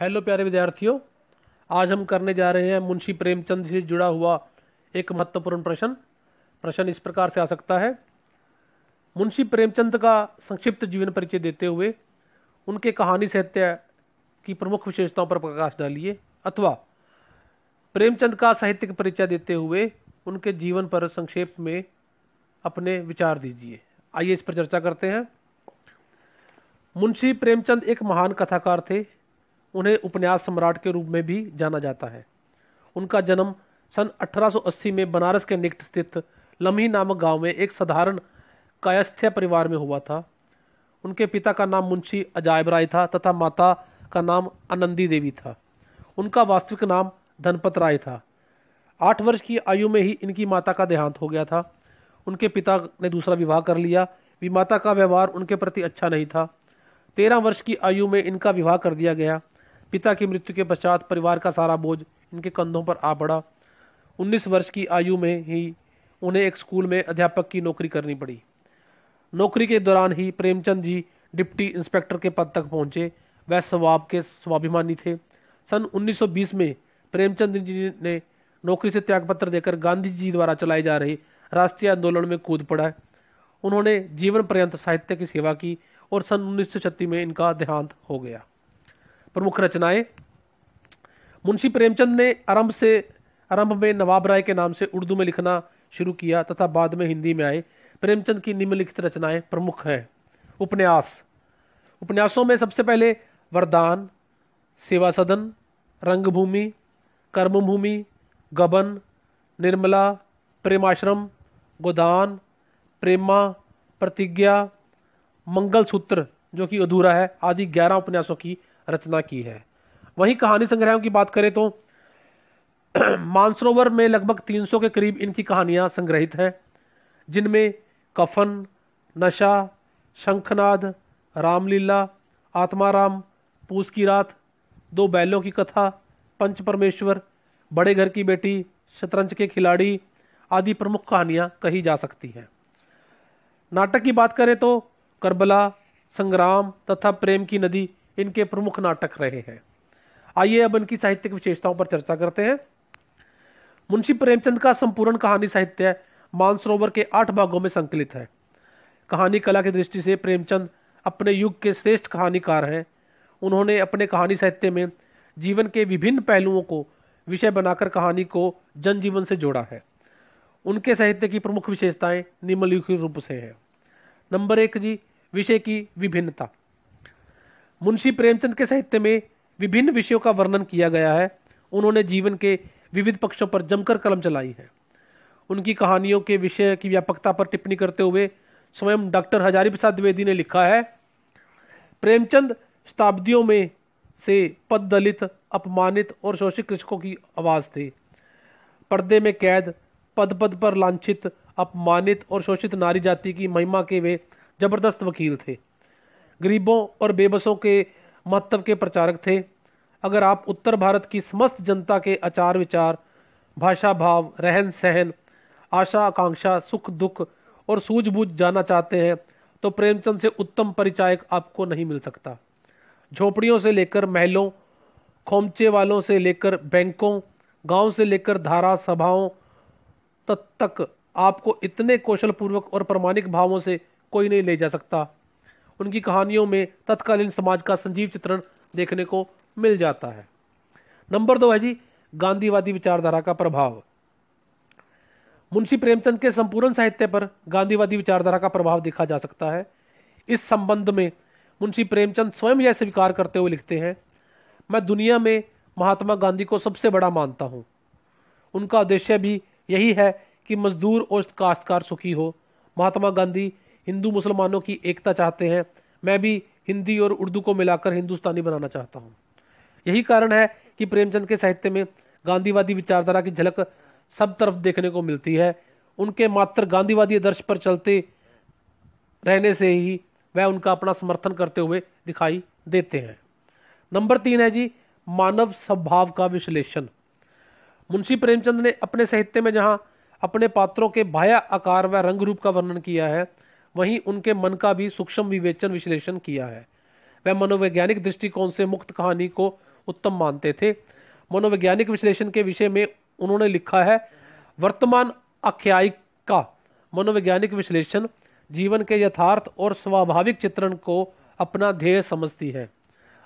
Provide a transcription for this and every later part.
Hello प्यारे विद्यार्थियों, आज हम करने जा रहे हैं मुंशी प्रेमचंद से जुड़ा हुआ एक महत्वपूर्ण प्रश्न इस प्रकार से आ सकता है। मुंशी प्रेमचंद का संक्षिप्त जीवन परिचय देते हुए उनके कहानी साहित्य की प्रमुख विशेषताओं पर प्रकाश डालिए, अथवा प्रेमचंद का साहित्यिक परिचय देते हुए उनके जीवन पर संक्षेप में अपने विचार दीजिए। आइए इस पर चर्चा करते हैं। मुंशी प्रेमचंद एक महान कथाकार थे। उन्हें उपन्यास सम्राट के रूप में भी जाना जाता है। उनका जन्म सन 1880 में बनारस के निकट स्थित लम्ही नामक गांव में एक साधारण कायस्थ परिवार में हुआ था। उनके पिता का नाम मुंशी अजायब राय था तथा माता का नाम आनंदी देवी था। उनका वास्तविक नाम धनपत राय था। 8 वर्ष की आयु में ही इनकी माता का देहांत हो गया था। उनके पिता ने दूसरा विवाह कर लिया। माता का व्यवहार उनके प्रति अच्छा नहीं था। 13 वर्ष की आयु में इनका विवाह कर दिया गया। पिता की मृत्यु के पश्चात परिवार का सारा बोझ इनके कंधों पर आ पड़ा। 19 वर्ष की आयु में ही उन्हें एक स्कूल में अध्यापक की नौकरी करनी पड़ी। नौकरी के दौरान ही प्रेमचंद जी डिप्टी इंस्पेक्टर के पद तक पहुंचे। वह स्वभाव के स्वाभिमानी थे। सन 1920 में प्रेमचंद जी ने नौकरी से त्यागपत्र देकर गांधी जी द्वारा चलाए जा रहे राष्ट्रीय आंदोलन में कूद पड़ा। उन्होंने जीवन पर्यंत साहित्य की सेवा की और सन 1936 में इनका देहांत हो गया। प्रमुख रचनाएं। मुंशी प्रेमचंद ने आरंभ में नवाब राय के नाम से उर्दू में लिखना शुरू किया तथा बाद में हिंदी में आए। प्रेमचंद की निम्नलिखित रचनाएं प्रमुख हैं। उपन्यासों में सबसे पहले वरदान, सेवा सदन, रंगभूमि, कर्मभूमि, गबन, निर्मला, प्रेमाश्रम, गोदान, प्रेमा, प्रतिज्ञा, मंगलसूत्र जो कि अधूरा है आदि 11 उपन्यासों की रचना की है। वहीं कहानी संग्रहों की बात करें तो मानसरोवर में लगभग 300 के करीब इनकी कहानियां संग्रहित हैं, जिनमें कफन, नशा, शंखनाद, रामलीला, आत्माराम, पूस की रात, 2 बैलों की कथा, पंच परमेश्वर, बड़े घर की बेटी, शतरंज के खिलाड़ी आदि प्रमुख कहानियां कही जा सकती हैं। नाटक की बात करें तो करबला, संग्राम तथा प्रेम की नदी इनके प्रमुख नाटक रहे हैं। आइए अब इनकी साहित्यिक विशेषताओं पर चर्चा करते हैं। मुंशी प्रेमचंद का संपूर्ण कहानी साहित्य मानसरोवर के 8 भागों में संकलित है। कहानी कला की दृष्टि से प्रेमचंद अपने युग के श्रेष्ठ कहानीकार हैं। उन्होंने अपने कहानी साहित्य में जीवन के विभिन्न पहलुओं को विषय बनाकर कहानी को जनजीवन से जोड़ा है। उनके साहित्य की प्रमुख विशेषताएं निम्नलिखित रूप से हैं। नंबर 1 जी, विषय की विभिन्नता। मुंशी प्रेमचंद के साहित्य में विभिन्न विषयों का वर्णन किया गया है। उन्होंने जीवन के विविध पक्षों पर जमकर कलम चलाई है। उनकी कहानियों के विषय की व्यापकता पर टिप्पणी करते हुए स्वयं डॉक्टर हजारी प्रसाद द्विवेदी ने लिखा है, प्रेमचंद शताब्दियों में से पद दलित, अपमानित और शोषित कृषकों की आवाज थे। पर्दे में कैद, पद पद पर लांछित, अपमानित और शोषित नारी जाति की महिमा के वे जबरदस्त वकील थे। गरीबों और बेबसों के महत्व के प्रचारक थे। अगर आप उत्तर भारत की समस्त जनता के आचार विचार, भाषा भाव, रहन सहन, आशा आकांक्षा, सुख दुख और सूझबूझ जानना चाहते हैं तो प्रेमचंद से उत्तम परिचायक आपको नहीं मिल सकता। झोपड़ियों से लेकर महलों, खोमचे वालों से लेकर बैंकों, गांव से लेकर धारा सभाओं तक आपको इतने कौशल पूर्वक और प्रामाणिक भावों से कोई नहीं ले जा सकता। उनकी कहानियों में तत्कालीन समाज का संजीव चित्रण देखने को मिल जाता है। नंबर 2 है जी, गांधीवादी विचारधारा का प्रभाव। मुंशी प्रेमचंद के संपूर्ण साहित्य पर गांधीवादी विचारधारा का प्रभाव देखा जा सकता है। इस संबंध में मुंशी प्रेमचंद स्वयं यह स्वीकार करते हुए लिखते हैं, मैं दुनिया में महात्मा गांधी को सबसे बड़ा मानता हूं। उनका उद्देश्य भी यही है कि मजदूर और काश्तकार सुखी हो। महात्मा गांधी हिंदू मुसलमानों की एकता चाहते हैं। मैं भी हिंदी और उर्दू को मिलाकर हिंदुस्तानी बनाना चाहता हूं। यही कारण है कि प्रेमचंद के साहित्य में गांधीवादी विचारधारा की झलक सब तरफ देखने को मिलती है। उनके मात्र गांधीवादी आदर्श पर चलते रहने से ही वह उनका अपना समर्थन करते हुए दिखाई देते हैं। नंबर 3 है जी, मानव स्वभाव का विश्लेषण। मुंशी प्रेमचंद ने अपने साहित्य में जहां अपने पात्रों के बाह्य आकार व रंग रूप का वर्णन किया है, वहीं उनके मन का भी सूक्ष्म विवेचन विश्लेषण किया है। वह मनोवैज्ञानिक दृष्टिकोण से मुक्त कहानी को उत्तम मानते थे। मनोवैज्ञानिक विश्लेषण के विषय में उन्होंने लिखा है, वर्तमान आख्यायिका मनोवैज्ञानिक विश्लेषण जीवन के यथार्थ और स्वाभाविक चित्रण को अपना ध्येय समझती है।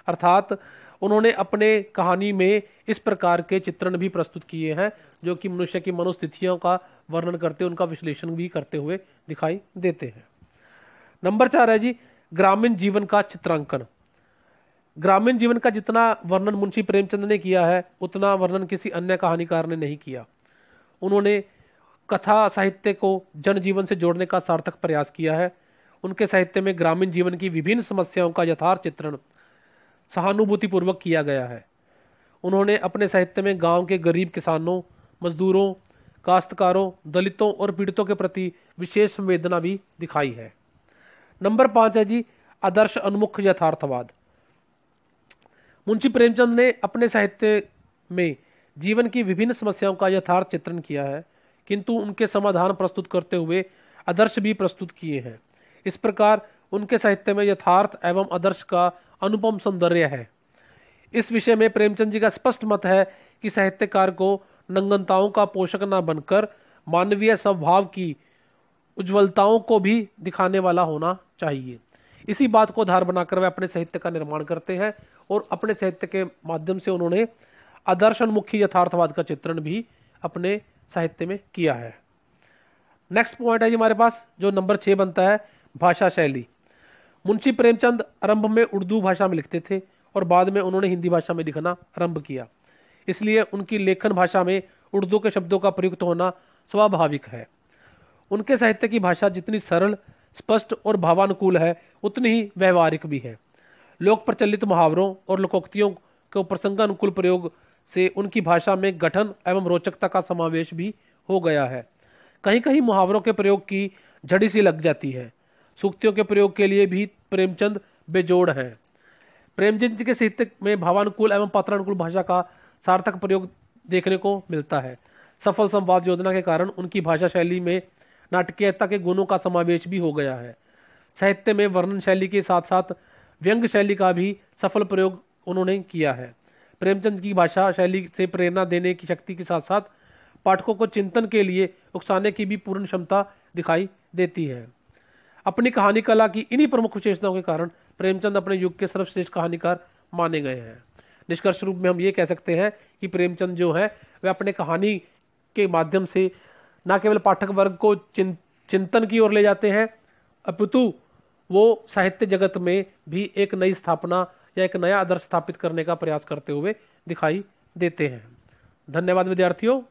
अर्थात उन्होंने अपने कहानी में इस प्रकार के चित्रण भी प्रस्तुत किए हैं जो कि मनुष्य की मनोस्थितियों का वर्णन करते, उनका विश्लेषण भी करते हुए दिखाई देते हैं। नंबर 4 है जी, ग्रामीण जीवन का चित्रांकन। ग्रामीण जीवन का जितना वर्णन मुंशी प्रेमचंद ने किया है उतना वर्णन किसी अन्य कहानीकार ने नहीं किया। उन्होंने कथा साहित्य को जनजीवन से जोड़ने का सार्थक प्रयास किया है। उनके साहित्य में ग्रामीण जीवन की विभिन्न समस्याओं का यथार्थ चित्रण सहानुभूतिपूर्वक किया गया है। उन्होंने अपने साहित्य में गांव के गरीब किसानों, मजदूरों, काश्तकारों, दलितों और पीड़ितों के प्रति विशेष संवेदना भी दिखाई है। नंबर 5 है जी, आदर्श उन्मुख यथार्थवाद। मुंशी प्रेमचंद ने अपने साहित्य में जीवन की विभिन्न समस्याओं का यथार्थ चित्रण किया है, किंतु उनके समाधान प्रस्तुत करते हुए आदर्श भी प्रस्तुत किए हैं। इस प्रकार उनके साहित्य में यथार्थ एवं आदर्श का अनुपम सौंदर्य है। इस विषय में प्रेमचंद जी का स्पष्ट मत है कि साहित्यकार को नंगनताओं का पोषक न बनकर मानवीय स्वभाव की उज्ज्वलताओं को भी दिखाने वाला होना चाहिए। इसी बात को आधार बनाकर वे अपने साहित्य का निर्माण करते हैं और अपने साहित्य के माध्यम से उन्होंने आदर्शोन्मुखी यथार्थवाद का चित्रण भी अपने साहित्य में किया है। नेक्स्ट पॉइंट है जी हमारे पास, जो नंबर 6 बनता है, भाषा शैली। मुंशी प्रेमचंद आरंभ में उर्दू भाषा में लिखते थे और बाद में उन्होंने हिंदी भाषा में लिखना आरंभ किया, इसलिए उनकी लेखन भाषा में उर्दू के शब्दों का प्रयुक्त होना स्वाभाविक है। उनके साहित्य की भाषा जितनी सरल, स्पष्ट और भावानुकूल है उतनी ही व्यवहारिक भी है। लोक प्रचलित मुहावरों और लोकोक्तियों के प्रसंगानुकूल प्रयोग से उनकी भाषा में गठन एवं रोचकता का समावेश भी हो गया है। कहीं कहीं मुहावरों के प्रयोग की झड़ी सी लग जाती है। सूक्तियों के प्रयोग के लिए भी प्रेमचंद बेजोड़ हैं। प्रेमचंद जी के साहित्य में भावानुकूल एवं पात्रानुकूल भाषा का सार्थक प्रयोग देखने को मिलता है। सफल संवाद योजना के कारण उनकी भाषा शैली में नाटकीयता के गुणों का समावेश भी हो गया है। साहित्य में वर्णन शैली के साथ साथ व्यंग्य शैली का भी सफल प्रयोग उन्होंने किया है। प्रेमचंद की भाषा शैली से प्रेरणा देने की शक्ति के साथ साथ पाठकों को चिंतन के लिए उकसाने की भी पूर्ण क्षमता दिखाई देती है। अपनी कहानी कला की इन्हीं प्रमुख विशेषताओं के कारण प्रेमचंद अपने युग के सर्वश्रेष्ठ कहानीकार माने गए हैं। निष्कर्ष रूप में हम ये कह सकते हैं कि प्रेमचंद जो है वह अपने कहानी के माध्यम से न केवल पाठक वर्ग को चिंतन की ओर ले जाते हैं, अपितु वो साहित्य जगत में भी एक नई स्थापना या एक नया आदर्श स्थापित करने का प्रयास करते हुए दिखाई देते हैं। धन्यवाद विद्यार्थियों।